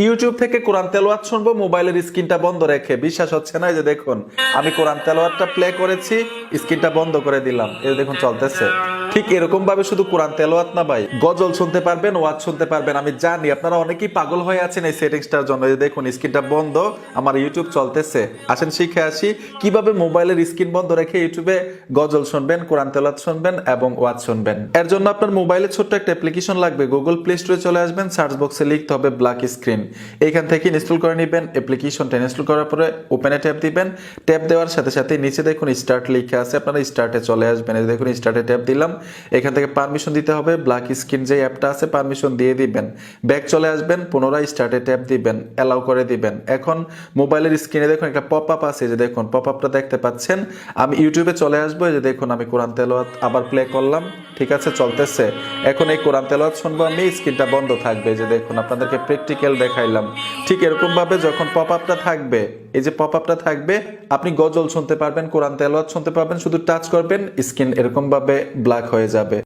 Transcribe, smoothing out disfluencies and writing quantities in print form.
YouTube থেকে কোরআন তেলাওয়াত শুনবো মোবাইলের স্ক্রিনটা বন্ধ রেখে। বিশ্বাস হচ্ছে না? এই যে দেখুন, আমি কোরআন তেলাওয়াতটা প্লে করেছি, স্ক্রিনটা বন্ধ করে দিলাম, এই দেখুন চলতেছে। ঠিক এরকম ভাবে শুধু কোরআন তেলাওয়াত না ভাই, গজল শুনতে পারবেন, ওয়াজ শুনতে পারবেন। আমি জানি আপনারা অনেকেই পাগল হয়ে আছেন এই সেটিংসটার জন্য। এই যে দেখুন, স্ক্রিনটা বন্ধ, আমার ইউটিউব চলতেছে। আসেন শিখে আসি কিভাবে মোবাইলের স্ক্রিন বন্ধ রেখে ইউটিউবে গজল শুনবেন, কোরআন তেলাওয়াত শুনবেন এবং ওয়াজ শুনবেন। এর জন্য আপনার মোবাইলে ছোট্ট একটা অ্যাপ্লিকেশন লাগবে। গুগল প্লে স্টোরে চলে আসবেন, সার্চ বক্সে লিখতে হবে ব্ল্যাক স্ক্রিন। এইখান থেকে ইনস্টল করে নেবেন। অ্যাপ্লিকেশনটা ইনস্টল করার পরে ওপেনে ট্যাপ দিবেন। ট্যাপ দেওয়ার সাথে সাথে নিচে দেখুন স্টার্ট লেখা আছে, আপনারা স্টার্টে চলে আসবেন। এই দেখুন স্টার্টে ট্যাপ দিলাম। এখান থেকে পারমিশন দিতে হবে, ব্ল্যাক স্ক্রিন যে অ্যাপটা আছে পারমিশন দিয়ে দিবেন। ব্যাক চলে আসবেন, পুনরায় স্টার্টে ট্যাপ দিবেন, অ্যালাউ করে দিবেন। এখন মোবাইলের স্ক্রিনে দেখুন একটা পপ আপ আছে, যে দেখুন পপ আপটা দেখতে পাচ্ছেন। আমি ইউটিউবে চলে আসবো, এই যে দেখুন আমি কোরআন তেলাওয়াত আবার প্লে করলাম, ঠিক আছে চলতেছে। এখন এই কোরআন তেলাওয়াত শুনবো আমি, স্ক্রিনটা বন্ধ থাকবে। যে দেখুন আপনাদেরকে প্র্যাকটিক্যাল দেখাইলাম। ঠিক এরকম ভাবে যখন পপ আপটা থাকবে, এই যে পপ আপটা থাকবে, আপনি গজল শুনতে পারবেন, কোরআন তেলাওয়াত শুনতে পারবেন। শুধু টাচ করবেন, স্ক্রিন এরকম ভাবে ব্ল্যাক হয়ে যাবে।